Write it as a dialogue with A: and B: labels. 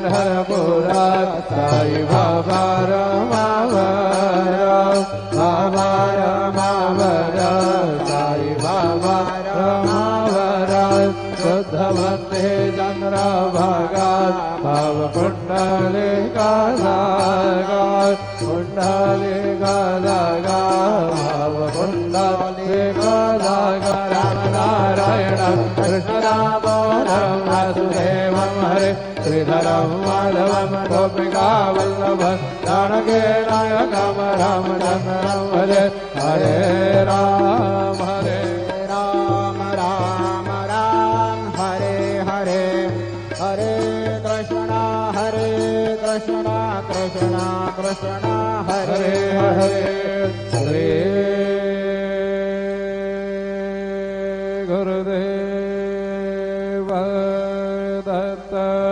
A: पंढरपुरा साई बाबा रमावर बाबा रमावर साई बाबा रमावर शुद्ध भक्ति चंद्र भगत भव कुंडलिका कुंडलिका भव कुंडलिका राम नारायण कृष्ण राम वासुदेवं हरे श्रीधरं माधवं गोपिका वल्लभं जानकी नायकं रामचन्द्रं भजे हरे राम राम राम हरे हरे हरे कृष्ण कृष्ण कृष्ण कृष्ण हरे हरे हरे